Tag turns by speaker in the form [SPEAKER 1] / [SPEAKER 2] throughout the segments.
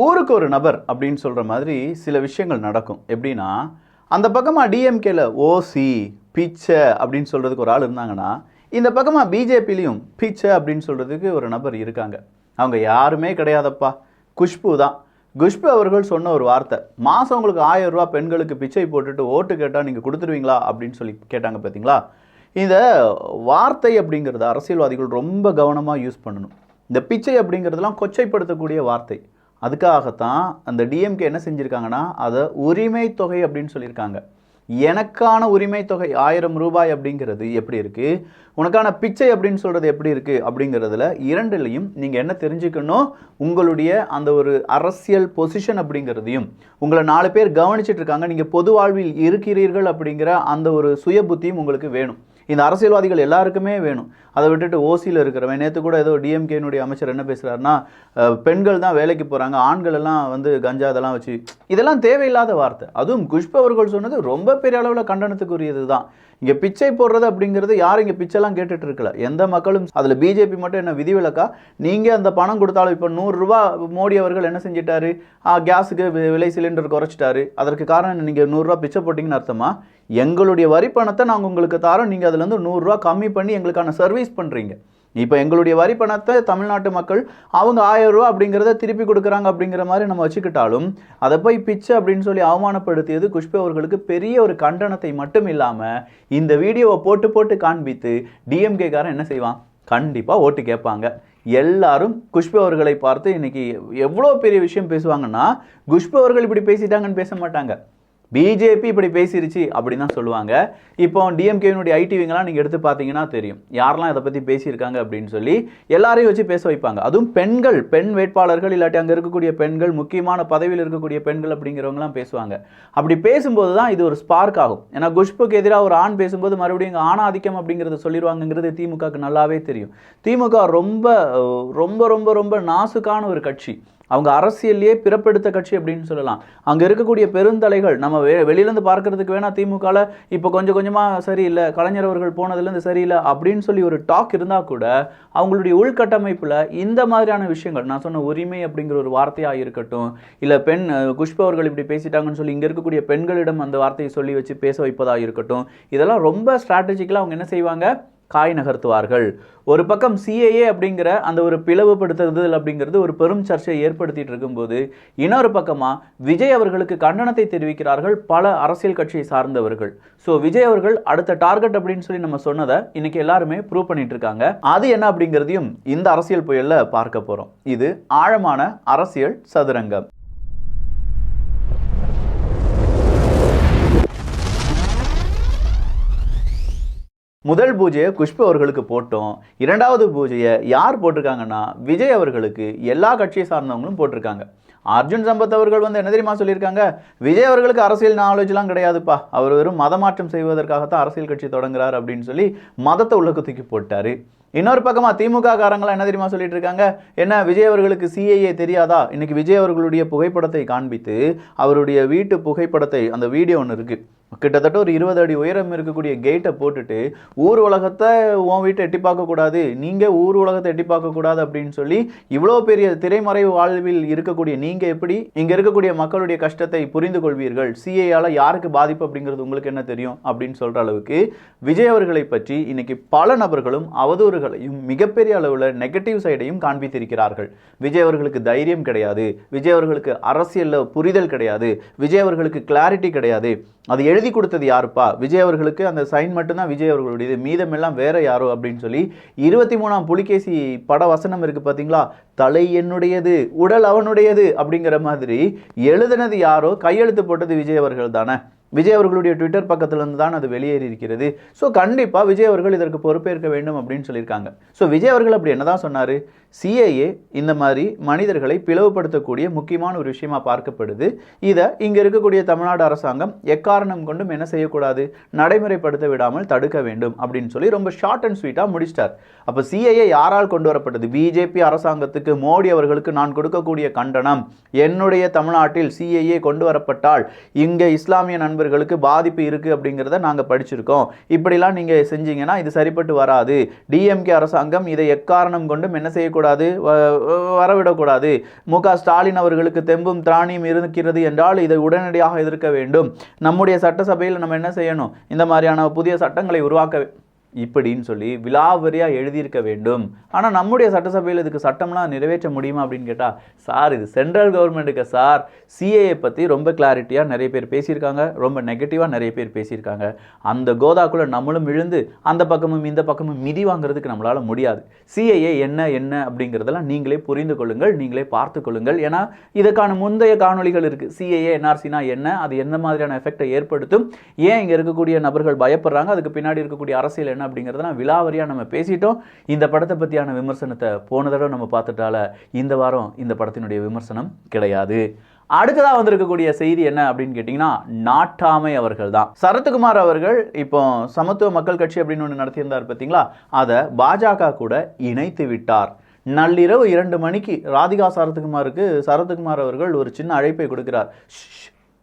[SPEAKER 1] ஊருக்கு ஒரு நபர் அப்படின்னு சொல்கிற மாதிரி சில விஷயங்கள் நடக்கும். எப்படின்னா, அந்த பக்கமாக டிஎம்கேல ஓசி பிச்சை அப்படின்னு சொல்கிறதுக்கு ஒரு ஆள் இருந்தாங்கன்னா, இந்த பக்கமாக பிஜேபிலையும் பிச்சை அப்படின்னு சொல்கிறதுக்கு ஒரு நபர் இருக்காங்க. அவங்க யாருமே கிடையாதப்பா, குஷ்பு தான். குஷ்பு அவர்கள் சொன்ன ஒரு வார்த்தை, மாதம் உங்களுக்கு 1000 ரூபா பெண்களுக்கு பிச்சை போட்டுட்டு ஓட்டு கேட்டால் நீங்கள் கொடுத்துருவீங்களா அப்படின்னு சொல்லி கேட்டாங்க. பார்த்தீங்களா? இந்த வார்த்தை அப்படிங்கிறது அரசியல்வாதிகள் ரொம்ப கவனமாக யூஸ் பண்ணணும். இந்த பிச்சை அப்படிங்கிறதுலாம் கொச்சைப்படுத்தக்கூடிய வார்த்தை. அதுக்காகத்தான் அந்த டிஎம்கே என்ன செஞ்சுருக்காங்கன்னா, அதை உரிமை தொகை அப்படின்னு சொல்லியிருக்காங்க. எனக்கான உரிமை தொகை 1000 ரூபாய் அப்படிங்கிறது எப்படி இருக்குது, உனக்கான பிச்சை அப்படின்னு சொல்கிறது எப்படி இருக்குது அப்படிங்கிறதுல இரண்டுலையும் நீங்கள் என்ன தெரிஞ்சுக்கணும், உங்களுடைய அந்த ஒரு அரசியல் பொசிஷன் அப்படிங்கிறதையும், உங்களை 4 பேர் கவனிச்சிட்டு இருக்காங்க, நீங்கள் பொது வாழ்வில் இருக்கிறீர்கள் அப்படிங்கிற அந்த ஒரு சுய புத்தியும் உங்களுக்கு வேணும். இந்த அரசியல்வாதிகள் எல்லாருக்குமே வேணும். அதை விட்டுட்டு ஓசியில் இருக்கிறவன், நேற்று கூட ஏதோ டிஎம்கேனுடைய அமைச்சர் என்ன பேசுகிறாருன்னா, பெண்கள் தான் வேலைக்கு போகிறாங்க, ஆண்கள் எல்லாம் வந்து கஞ்சா இதெல்லாம் வச்சு, இதெல்லாம் தேவையில்லாத வார்த்தை. அதுவும் குஷ்பு அவர்கள் சொன்னது ரொம்ப பெரிய அளவில் கண்டனத்துக்குரியது தான். இங்கே பிச்சை போடுறது அப்படிங்கிறது யாரும் இங்கே பிச்சைலாம் கேட்டுட்டு இருக்கல, எந்த மக்களும். அதில் பிஜேபி மட்டும் என்ன விதிவிலக்கா? நீங்கள் அந்த பணம் கொடுத்தாலும் இப்போ 100 ரூபா மோடி அவர்கள் என்ன செஞ்சிட்டாரு, கேஸுக்கு விலை சிலிண்டர் குறைச்சிட்டாரு. அதற்கு காரணம் நீங்கள் 100 ரூபா பிச்சை போட்டிங்கன்னு அர்த்தமா? எங்களுடைய வரி பணத்தை நாங்கள் உங்களுக்கு தரோம், நீங்கள் அதுலேருந்து 100 ரூபா கம்மி பண்ணி எங்களுக்கான சர்வீஸ் பண்ணுறீங்க. இப்போ எங்களுடைய வரி பணத்தை தமிழ்நாட்டு மக்கள் அவங்க 1000 ரூபா அப்படிங்கிறத திருப்பி கொடுக்குறாங்க அப்படிங்கிற மாதிரி நம்ம வச்சுக்கிட்டாலும், அதை போய் பிச்சை அப்படின்னு சொல்லி அவமானப்படுத்தியது குஷ்பு அவர்களுக்கு பெரிய ஒரு கண்டனத்தை மட்டும் இல்லாமல், இந்த வீடியோவை போட்டு போட்டு காண்பித்து டிஎம்கேக்காரன் என்ன செய்வான், கண்டிப்பாக ஓட்டு கேட்பாங்க. எல்லாரும் குஷ்பு அவர்களை பார்த்து இன்னைக்கு எவ்வளோ பெரிய விஷயம் பேசுவாங்கன்னா, குஷ்பு அவர்கள் இப்படி பேசிட்டாங்கன்னு பேச மாட்டாங்க, பிஜேபி இப்படி பேசிருச்சு அப்படின்னு தான் சொல்லுவாங்க. இப்போ டிஎம்கேனுடைய ஐடிவிங்கெல்லாம் நீங்கள் எடுத்து பார்த்தீங்கன்னா தெரியும், யாரெல்லாம் இதை பற்றி பேசியிருக்காங்க அப்படின்னு சொல்லி எல்லாரையும் வச்சு பேச வைப்பாங்க. அதுவும் பெண்கள், பெண் வேட்பாளர்கள், இல்லாட்டி அங்கே இருக்கக்கூடிய பெண்கள், முக்கியமான பதவியில் இருக்கக்கூடிய பெண்கள் அப்படிங்கிறவங்களாம் பேசுவாங்க. அப்படி பேசும்போது தான் இது ஒரு ஸ்பார்க் ஆகும். ஏன்னா குஷ்புக்கு எதிராக ஒரு ஆண் பேசும்போது மறுபடியும் இங்கே ஆணாதிக்கம் அப்படிங்கிறத சொல்லிடுவாங்கிறது திமுகவுக்கு நல்லாவே தெரியும். திமுக ரொம்ப ரொம்ப ரொம்ப ரொம்ப நாசுக்கான ஒரு கட்சி. அவங்க அரசியல்லையே பிறப்பெடுத்த கட்சி அப்படின்னு சொல்லலாம். அங்கே இருக்கக்கூடிய பெருந்தலைகள் நம்ம வெளியிலேருந்து பார்க்கறதுக்கு வேணால் திமுகவில் இப்போ கொஞ்சம் கொஞ்சமாக சரியில்லை, கலைஞர் அவர்கள் போனதுலேருந்து சரியில்லை அப்படின்னு சொல்லி ஒரு டாக் இருந்தால் கூட, அவங்களுடைய உள்கட்டமைப்பில் இந்த மாதிரியான விஷயங்கள், நான் சொன்ன உரிமை அப்படிங்கிற ஒரு வார்த்தையாக இருக்கட்டும், இல்லை குஷ்பு அவர்கள் இப்படி பேசிட்டாங்கன்னு சொல்லி இங்கே இருக்கக்கூடிய பெண்களிடம் அந்த வார்த்தையை சொல்லி வச்சு பேச வைப்பதாக இருக்கட்டும், இதெல்லாம் ரொம்ப ஸ்ட்ராட்டஜிக்கலாக அவங்க என்ன செய்வாங்க, காய் நகர்த்துவார்கள். ஒரு பக்கம் சிஏஏ அப்படிங்கிற அந்த ஒரு பிளவுபடுத்துதல் அப்படிங்கிறது ஒரு பெரும் சர்ச்சையை ஏற்படுத்திட்டு இருக்கும்போது, இன்னொரு பக்கமாக விஜய் அவர்களுக்கு கண்டனத்தை தெரிவிக்கிறார்கள் பல அரசியல் கட்சியை சார்ந்தவர்கள். ஸோ விஜய் அவர்கள் அடுத்த டார்கெட் அப்படின்னு சொல்லி நம்ம சொன்னதை இன்னைக்கு எல்லாருமே ப்ரூவ் பண்ணிட்டு இருக்காங்க. அது என்ன அப்படிங்கிறதையும் இந்த அரசியல் புயல்ல பார்க்க போறோம். இது ஆழமான அரசியல் சதுரங்கம். முதல் பூஜையை குஷ்பு அவர்களுக்கு போட்டோம். 2வது பூஜையை யார் போட்டிருக்காங்கன்னா, விஜய் அவர்களுக்கு எல்லா கட்சியை சார்ந்தவங்களும் போட்டிருக்காங்க. அர்ஜுன் சம்பத் அவர்கள் வந்து என்ன தெரியுமா சொல்லியிருக்காங்க, விஜய் அவர்களுக்கு அரசியல் நாலேஜ்லாம் கிடையாதுப்பா, அவர் வெறும் மதமாற்றம் செய்வதற்காகத்தான் அரசியல் கட்சி தொடங்குறார் அப்படின்னு சொல்லி மதத்தை உள்ள தூக்கி போட்டாரு. இன்னொரு பக்கமாக திமுக காரங்களாம் என்ன தெரியுமா சொல்லிட்டு இருக்காங்க, என்ன விஜய் அவர்களுக்கு சிஏஏ தெரியாதா? இன்னைக்கு விஜய் அவர்களுடைய புகைப்படத்தை காண்பித்து, அவருடைய வீட்டு புகைப்படத்தை, அந்த வீடியோ ஒன்று இருக்கு, கிட்டத்தட்ட ஒரு 20 அடி உயரம் இருக்கக்கூடிய கேட்டை போட்டுட்டு, ஊர் உலகத்தை உன் வீட்டை எட்டி பார்க்கக்கூடாது, நீங்கள் ஊர் உலகத்தை எட்டி பார்க்கக்கூடாது அப்படின்னு சொல்லி, இவ்வளோ பெரிய திரைமறைவு வாழ்வில் இருக்கக்கூடிய நீங்கள் எப்படி இங்கே இருக்கக்கூடிய மக்களுடைய கஷ்டத்தை புரிந்து கொள்வீர்கள், சிஏயால் யாருக்கு பாதிப்பு அப்படிங்கிறது உங்களுக்கு என்ன தெரியும் அப்படின்னு சொல்கிற அளவுக்கு விஜய் அவர்களை பற்றி இன்னைக்கு பல நபர்களும் அவதூறுகளையும் மிகப்பெரிய அளவில் நெகட்டிவ் சைடையும் காண்பித்திருக்கிறார்கள். விஜய் அவர்களுக்கு தைரியம் கிடையாது, விஜய் அவர்களுக்கு அரசியலில் புரிதல் கிடையாது, விஜய் அவர்களுக்கு கிளாரிட்டி கிடையாது, அது எழுதி கொடுத்தது யாருப்பா, விஜய் அவர்களுக்கு அந்த சைன் மட்டும்தான் விஜய் அவர்களுடையது, மீதமெல்லாம் வேற யாரோ அப்படின்னு சொல்லி 23ஆம் புலிகேசி பட வசனம் இருக்கு பார்த்தீங்களா, தலை என்னுடையது உடல் அவனுடையது அப்படிங்கிற மாதிரி எழுதினது யாரோ, கையெழுத்து போட்டது விஜய் அவர்கள் தானே. விஜய் அவர்களுடைய ட்விட்டர் பக்கத்திலிருந்து தான் அது வெளியேறி இருக்கிறது. ஸோ கண்டிப்பாக விஜய் அவர்கள் இதற்கு பொறுப்பேற்க வேண்டும் அப்படின்னு சொல்லியிருக்காங்க. ஸோ விஜய் அவர்கள் அப்படி என்னதான் சொன்னார், சிஏஏ இந்த மாதிரி மனிதர்களை பிளவுபடுத்தக்கூடிய முக்கியமான ஒரு விஷயமா பார்க்கப்படுது, இதை இங்கே இருக்கக்கூடிய தமிழ்நாடு அரசாங்கம் எக்காரணம் கொண்டும் என்ன செய்யக்கூடாது, நடைமுறைப்படுத்த விடாமல் தடுக்க வேண்டும் அப்படின்னு சொல்லி ரொம்ப ஷார்ட் அண்ட் ஸ்வீட்டாக முடிச்சிட்டார். அப்போ சிஏஏ யாரால் கொண்டு வரப்பட்டது, பிஜேபி அரசாங்கத்துக்கு, மோடி அவர்களுக்கு நான் கொடுக்கக்கூடிய கண்டனம், என்னுடைய தமிழ்நாட்டில் சிஏஏ கொண்டு வரப்பட்டால் இங்கே இஸ்லாமிய நண்பர்கள் இவர்களுக்கு பாதிப்பு இருக்குது அப்படிங்கிறத நாங்கள் படிச்சிருக்கோம். இப்படிலாம் நீங்கள் செஞ்சீங்கன்னா இது சரிப்பட்டு வராது. டிஎம்கே அரசாங்கம் இதை எக்காரணம் கொண்டும் என்ன செய்யக்கூடாது, வரவிடக்கூடாது. மு.க. ஸ்டாலின் அவர்களுக்கு தெம்பும் திராணியும் இருக்கிறது என்றால் இதை உடனடியாக எதிர்க்க வேண்டும். நம்முடைய சட்டசபையில் நம்ம என்ன செய்யணும், இந்த மாதிரியான புதிய சட்டங்களை உருவாக்க இப்படின்னு சொல்லி விலாவரியாக எழுதியிருக்க வேண்டும். ஆனால் நம்முடைய சட்டசபையில் இதுக்கு சட்டம்லாம் நிறைவேற்ற முடியுமா அப்படின்னு கேட்டால், சார் இது சென்ட்ரல் கவர்மெண்ட்டுக்கு சார். சிஏஏ பற்றி ரொம்ப கிளாரிட்டியாக நிறைய பேர் பேசியிருக்காங்க, ரொம்ப நெகட்டிவாக நிறைய பேர் பேசியிருக்காங்க. அந்த கோதாக்குள்ளே நம்மளும் விழுந்து அந்த பக்கமும் இந்த பக்கமும் மிதி வாங்குறதுக்கு நம்மளால் முடியாது. சிஏஏ என்ன அப்படிங்கிறதெல்லாம் நீங்களே புரிந்து கொள்ளுங்கள், நீங்களே பார்த்து கொள்ளுங்கள். ஏன்னா இதுக்கான முந்தைய காணொலிகள் இருக்குது. சிஏஏ என்ஆர்சினா என்ன, அது எந்த மாதிரியான எஃபெக்டை ஏற்படுத்தும், ஏன் இங்கே இருக்கக்கூடிய நபர்கள் பயப்படுறாங்க, அதுக்கு பின்னாடி இருக்கக்கூடிய அரசியல் என்ன அப்படிங்கிறதெல்லாம் விலாவரியாக நம்ம பேசிட்டோம். இந்த படத்தை பற்றியான விமர்சனத்தை போன தடவை நம்ம பார்த்துட்டால இந்த வாரம் இந்த படத்தினுடைய விமர்சனம் கிடையாது. அடுத்ததாக வந்திருக்கக்கூடிய செய்தி என்ன அப்படின்னு கேட்டிங்கன்னா, நாட்டாமை அவர்கள் தான். சரத்குமார் அவர்கள் இப்போ சமத்துவ மக்கள் கட்சி அப்படின்னு ஒன்று நடத்தியிருந்தார் பார்த்தீங்களா, அதை பாஜக கூட இணைத்து விட்டார். நள்ளிரவு 2 மணிக்கு ராதிகா சரத்குமார் அவர்கள் ஒரு சின்ன அழைப்பை கொடுக்கிறார்.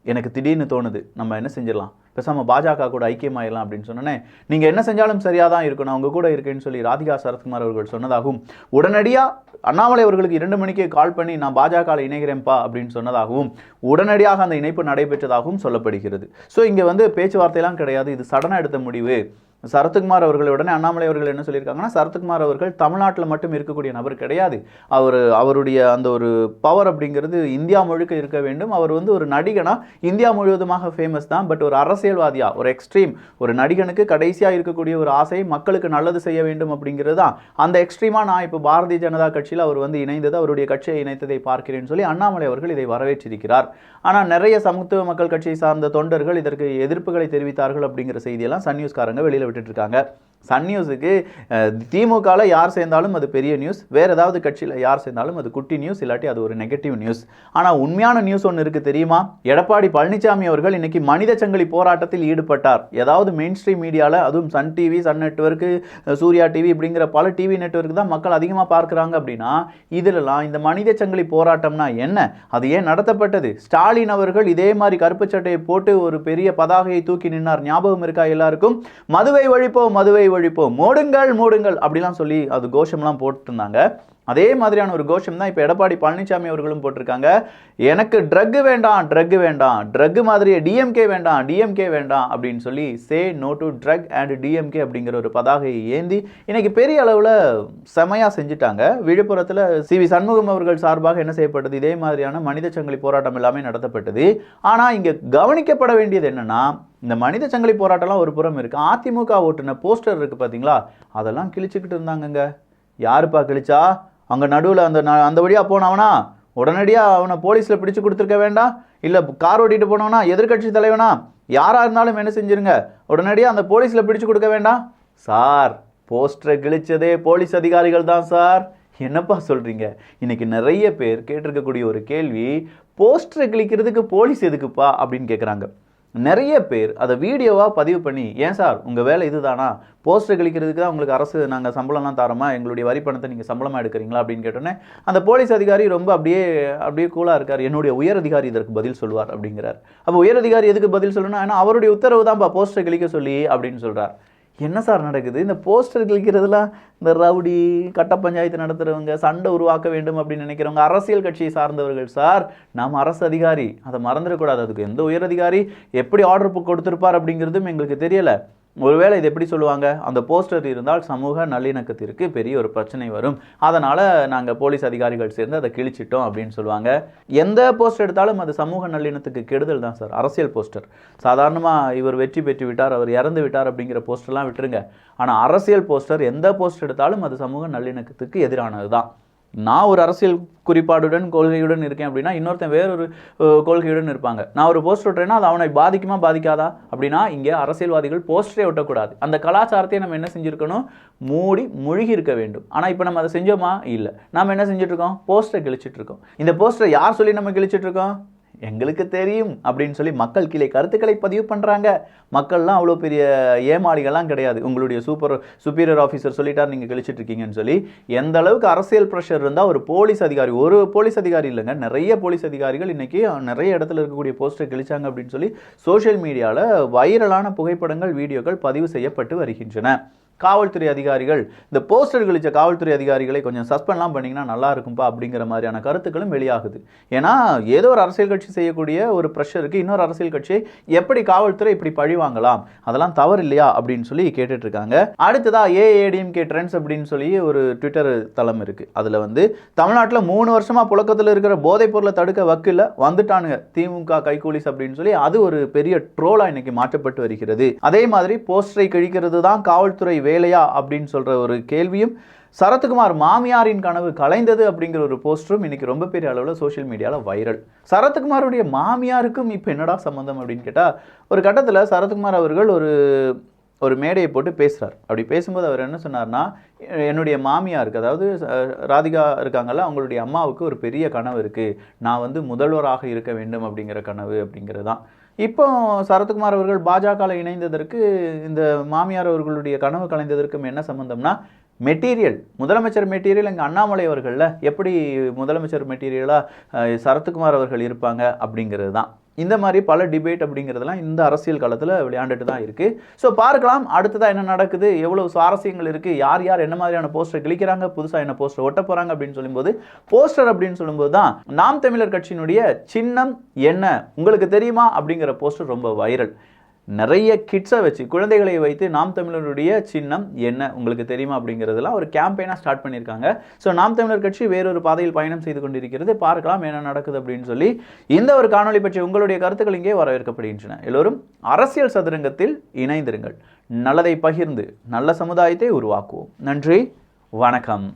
[SPEAKER 1] எனக்கு திடீர்னு தோணுது, நம்ம என்ன செஞ்சிடலாம், பேசாமல் பாஜக கூட ஐக்கியமாயிடலாம் அப்படின்னு சொன்னேன். நீங்கள் என்ன செஞ்சாலும் சரியாக தான் இருக்கும், நான் உங்கள் கூட இருக்கேன்னு சொல்லி ராதிகா சரத்குமார் அவர்கள் சொன்னதாகவும், உடனடியாக அண்ணாமலை அவர்களுக்கு 2 மணிக்கே கால் பண்ணி நான் பாஜகவில் இணைகிறேன்ப்பா அப்படின்னு சொன்னதாகவும், உடனடியாக அந்த இணைப்பு நடைபெற்றதாகவும் சொல்லப்படுகிறது. ஸோ இங்கே வந்து பேச்சுவார்த்தையெல்லாம் கிடையாது, இது சடனாக எடுத்த முடிவு. சரத்குமார் அவர்கள் உடனே அண்ணாமலை அவர்கள் என்ன சொல்லியிருக்காங்கன்னா, சரத்குமார் அவர்கள் தமிழ்நாட்டில் மட்டும் இருக்கக்கூடிய நபர் கிடையாது, அவருடைய அந்த ஒரு பவர் அப்படிங்கிறது இந்தியா முழுக்க இருக்க வேண்டும். அவர் வந்து ஒரு நடிகனா இந்தியா முழுவதுமாக ஃபேமஸ் தான், பட் ஒரு அரசியல்வாதியா, ஒரு எக்ஸ்ட்ரீம், ஒரு நடிகனுக்கு கடைசியாக இருக்கக்கூடிய ஒரு ஆசை மக்களுக்கு நல்லது செய்ய வேண்டும் அப்படிங்கிறது தான். அந்த எக்ஸ்ட்ரீமாக நான் இப்போ பாரதிய ஜனதா கட்சியில் அவர் வந்து இணைந்தது, அவருடைய கட்சியை இணைத்ததை பார்க்கிறேன்னு சொல்லி அண்ணாமலை அவர்கள் இதை வரவேற்றிருக்கிறார். ஆனால் நிறைய சமத்துவ மக்கள் கட்சியை சார்ந்த தொண்டர்கள் இதற்கு எதிர்ப்புகளை தெரிவித்தார்கள் அப்படிங்கிற செய்தியெல்லாம் சன் நியூஸ்காரங்க வெளியில் விட்டுட்டு சன் நியூஸுக்கு திமுகவில் யார் சேர்ந்தாலும் அது பெரிய நியூஸ், வேறு ஏதாவது கட்சியில் யார் சேர்ந்தாலும் அது குட்டி நியூஸ், இல்லாட்டி அது ஒரு நெகட்டிவ் நியூஸ். ஆனால் உண்மையான நியூஸ் ஒன்று இருக்குது தெரியுமா? எடப்பாடி பழனிசாமி அவர்கள் இன்னைக்கு மனித சங்கிலி போராட்டத்தில் ஈடுபட்டார். ஏதாவது மெயின் ஸ்ட்ரீம் மீடியாவில், அதுவும் Sun TV, Sun network, Surya TV இப்படிங்கிற பல டிவி நெட்வொர்க் தான் மக்கள் அதிகமாக பார்க்குறாங்க. அப்படின்னா இதிலெல்லாம் இந்த மனித சங்கிலி போராட்டம்னா என்ன, அது ஏன் நடத்தப்பட்டது, ஸ்டாலின் அவர்கள் இதே மாதிரி கருப்பு சட்டையை போட்டு ஒரு பெரிய பதாகையை தூக்கி நின்னார், ஞாபகம் இருக்கா எல்லாருக்கும்? மதுவை ஒழிப்போம், மதுவை ஒழிப்போம், மூடுங்கள் அப்படிலாம் சொல்லி அது கோஷம்லாம் போட்டுருந்தாங்க. அதே மாதிரியான ஒரு கோஷம் தான் இப்போ எடப்பாடி பழனிசாமி அவர்களும் போட்டிருக்காங்க. எனக்கு ட்ரக் வேண்டாம், ட்ரக் மாதிரியே டிஎம்கே வேண்டாம் அப்படின்னு சொல்லி say no to drug and DMK அப்படிங்கிற ஒரு பதாகையை ஏந்தி இன்னைக்கு பெரிய அளவில் செமையாக செஞ்சுட்டாங்க. விழுப்புரத்தில் சி.வி. சண்முகம் அவர்கள் சார்பாக என்ன செய்யப்பட்டது, இதே மாதிரியான மனித சங்கிலி போராட்டம் எல்லாமே நடத்தப்பட்டது. ஆனால் இங்கே கவனிக்கப்பட வேண்டியது என்னன்னா, இந்த மனித சங்கிலி போராட்டம்லாம் ஒரு புறம் இருக்குது, அதிமுக ஓட்டுன போஸ்டர் இருக்குது பார்த்தீங்களா, அதெல்லாம் கிழிச்சுக்கிட்டு இருந்தாங்கங்க. யாருப்பா கிழிச்சா? அங்கே நடுவில் அந்த வழியாக போனவனா உடனடியாக அவனை போலீஸில் பிடிச்சு கொடுத்துருக்க வேண்டாம்? இல்லை கார் ஓட்டிகிட்டு போனவனா எதிர்கட்சி தலைவனா யாராக இருந்தாலும் என்ன செஞ்சுருங்க, உடனடியாக அந்த போலீஸில் பிடிச்சு கொடுக்க வேண்டாம்? சார், போஸ்டரை கிழிச்சதே போலீஸ் அதிகாரிகள் தான் சார். என்னப்பா சொல்கிறீங்க? இன்றைக்கி நிறைய பேர் கேட்டிருக்கக்கூடிய ஒரு கேள்வி, போஸ்டரை கிழிக்கிறதுக்கு போலீஸ் எதுக்குப்பா அப்படின்னு கேட்குறாங்க. நிறைய பேர் அதை வீடியோவாக பதிவு பண்ணி, ஏன் சார் உங்கள் வேலை இதுதானா, போஸ்டர் கழிக்கிறதுக்கு தான் உங்களுக்கு அரசு நாங்கள் சம்பளம்லாம் தரோமா, எங்களுடைய வரி பணத்தை நீங்கள் சம்பளமாக எடுக்கிறீங்களா அப்படின்னு கேட்டோன்னே அந்த போலீஸ் அதிகாரி ரொம்ப அப்படியே கூலாக இருக்கார். என்னுடைய உயர் அதிகாரி இதற்கு பதில் சொல்வார் அப்படிங்கிறார். அப்போ உயர் அதிகாரி எதுக்கு பதில் சொல்லணும்? ஏன்னா அவருடைய உத்தரவு தான்ப்பா போஸ்டர் கிழிக்க சொல்லி அப்படின்னு சொல்கிறார். என்ன சார் நடக்குது? இந்த போஸ்டர் கிழிக்கிறதுலாம் இந்த ரவுடி, கட்ட பஞ்சாயத்து நடத்துகிறவங்க, சண்டை உருவாக்க வேண்டும் அப்படின்னு நினைக்கிறவங்க, அரசியல் கட்சியை சார்ந்தவர்கள் சார். நாம் அரசு அதிகாரி, அதை மறந்துடக்கூடாது. அதுக்கு எந்த உயர் அதிகாரி எப்படி ஆர்டர் கொடுத்துருப்பார் அப்படிங்கிறதும் எங்களுக்கு தெரியலை. ஒருவேளை இது எப்படி சொல்லுவாங்க, அந்த போஸ்டர் இருந்தால் சமூக நல்லிணக்கத்திற்கு பெரிய ஒரு பிரச்சனை வரும், அதனால் நாங்கள் போலீஸ் அதிகாரிகள் சேர்ந்து அதை கிழிச்சிட்டோம் அப்படின்னு சொல்லுவாங்க. எந்த போஸ்டர் எடுத்தாலும் அது சமூக நல்லிணத்துக்கு கெடுதல் தான் சார். அரசியல் போஸ்டர் சாதாரணமாக இவர் வெற்றி பெற்று விட்டார், அவர் இறந்து விட்டார் அப்படிங்கிற போஸ்டர்லாம் விட்டுருங்க. ஆனால் அரசியல் போஸ்டர், எந்த போஸ்டர் எடுத்தாலும் அது சமூக நல்லிணக்கத்துக்கு எதிரானது தான். நான் ஒரு அரசியல் குறிப்பாடுடன் கொள்கையுடன் இருக்கேன் அப்படின்னா இன்னொருத்தன் வேறொரு கொள்கையுடன் இருப்பாங்க. நான் ஒரு போஸ்டர் ஒட்டுறேன்னா அது அவனை பாதிக்குமா பாதிக்காதா அப்படின்னா, இங்கே அரசியல்வாதிகள் போஸ்டரே ஒட்டக்கூடாது. அந்த கலாச்சாரத்தை நம்ம என்ன செஞ்சுருக்கணும், மூழ்கி இருக்க வேண்டும். ஆனால் இப்போ நம்ம அதை செஞ்சோமா? இல்லை. நம்ம என்ன செஞ்சுட்ருக்கோம், போஸ்டரை கிழிச்சிட்ருக்கோம். இந்த போஸ்டரை யார் சொல்லி நம்ம கிழிச்சிட்ருக்கோம்? எங்களுக்கு தெரியும் அப்படின்னு சொல்லி மக்கள் கீழே கருத்துக்களை பதிவு பண்ணுறாங்க. மக்கள்லாம் அவ்வளோ பெரிய ஏமாளிகள்லாம் கிடையாது. உங்களுடைய சுப்பீரியர் ஆஃபீஸர் சொல்லிட்டார் நீங்கள் கழிச்சிட்டு இருக்கீங்கன்னு சொல்லி எந்த அளவுக்கு அரசியல் ப்ரெஷர் இருந்தால் ஒரு போலீஸ் அதிகாரி, ஒரு போலீஸ் அதிகாரி இல்லைங்க, நிறைய போலீஸ் அதிகாரிகள் இன்னைக்கு நிறைய இடத்துல இருக்கக்கூடிய போஸ்டர் கிழிச்சாங்க அப்படின்னு சொல்லி சோஷியல் மீடியாவில் வைரலான புகைப்படங்கள், வீடியோக்கள் பதிவு செய்யப்பட்டு வருகின்றன. காவல்துறை அதிகாரிகள், இந்த போஸ்டர் கழிச்ச காவல்துறை அதிகாரிகளை கொஞ்சம் சஸ்பெண்ட்லாம் பண்ணிங்கன்னா நல்லா இருக்கும்பா அப்படிங்கிற மாதிரியான கருத்துக்களும் வெளியாகுது. ஏன்னா ஏதோ ஒரு அரசியல் கட்சி செய்யக்கூடிய ஒரு ப்ரெஷருக்கு இன்னொரு அரசியல் கட்சியை எப்படி காவல்துறை இப்படி பழி வாங்கலாம், அதெல்லாம் தவறு இல்லையா அப்படின்னு சொல்லி கேட்டுட்டு இருக்காங்க. அடுத்ததா ஏஏடிஎம்கே ட்ரெண்ட்ஸ் அப்படின்னு சொல்லி ஒரு ட்விட்டர் தளம் இருக்கு. அதுல வந்து தமிழ்நாட்டில் 3 வருஷமா புழக்கத்தில் இருக்கிற போதைப் பொருளை தடுக்க வக்கில்ல வந்துட்டானுங்க திமுக கைகூலிஸ் அப்படின்னு சொல்லி அது ஒரு பெரிய ட்ரோலா இன்னைக்கு மாற்றப்பட்டு வருகிறது. அதே மாதிரி போஸ்டரை கிழிக்கிறது தான் காவல்துறை வேலையா அப்படின்னு சொல்ற ஒரு கேள்வியும், சரத்குமார் மாமியாரின் கனவு கலைந்தது அப்படிங்கிற ஒரு போஸ்டரும் இன்னைக்கு ரொம்ப பெரிய அளவில் சோஷியல் மீடியாவில் வைரல். சரத்குமாருடைய மாமியாருக்கும் இப்போ என்னடா சம்பந்தம் அப்படின்னு கேட்டால், ஒரு கட்டத்தில் சரத்குமார் அவர்கள் ஒரு மேடையை போட்டு பேசுகிறார். அப்படி பேசும்போது அவர் என்ன சொன்னார்னா, என்னுடைய மாமியாருக்கு, அதாவது ராதிகா இருக்காங்கல்ல, அவங்களுடைய அம்மாவுக்கு ஒரு பெரிய கனவு இருக்குது, நான் வந்து முதல்வராக இருக்க வேண்டும் அப்படிங்கிற கனவு அப்படிங்கிறது தான். இப்போ சரத்குமார் அவர்கள் பாஜகவில் இணைந்ததற்கு இந்த மாமியார் அவர்களுடைய கனவு கலைந்ததற்கும் என்ன சம்பந்தம்னா, மெட்டீரியல், முதலமைச்சர் மெட்டீரியல் எங்கள் அண்ணாமலை அவர்களில் எப்படி முதலமைச்சர் மெட்டீரியலாக சரத்குமார் அவர்கள் இருப்பாங்க அப்படிங்கிறது தான். இந்த மாதிரி பல டிபேட் அப்படிங்கிறதுலாம் இந்த அரசியல் காலத்தில் விளையாண்டுட்டு தான் இருக்குது. ஸோ பார்க்கலாம் அடுத்ததாக என்ன நடக்குது, எவ்வளோ சுவாரஸ்யங்கள் இருக்குது, யார் யார் என்ன மாதிரியான போஸ்டர் கிளிக்கிறாங்க, புதுசாக என்ன போஸ்டர் ஒட்ட போகிறாங்க அப்படின்னு சொல்லும்போது, போஸ்டர் அப்படின்னு சொல்லும்போது தான் நாம் தமிழர் கட்சியினுடைய சின்னம் என்ன உங்களுக்கு தெரியுமா அப்படிங்கிற போஸ்டர் ரொம்ப வைரல். நிறைய கிட்ஸை வச்சு, குழந்தைகளை வைத்து நாம் தமிழருடைய சின்னம் என்ன உங்களுக்கு தெரியுமா அப்படிங்கிறதுலாம் ஒரு கேம்பெயினாக ஸ்டார்ட் பண்ணியிருக்காங்க. ஸோ நாம் தமிழர் கட்சி வேறொரு பாதையில் பயணம் செய்து கொண்டிருக்கிறது. பார்க்கலாம் என்ன நடக்குது அப்படின்னு சொல்லி. இந்த ஒரு காணொலி பற்றி உங்களுடைய கருத்துக்கள் இங்கே வரவேற்கப்படுகின்றன. எல்லோரும் அரசியல் சதுரங்கத்தில் இணைந்திருங்கள். நல்லதை பகிர்ந்து நல்ல சமுதாயத்தை உருவாக்குவோம். நன்றி, வணக்கம்.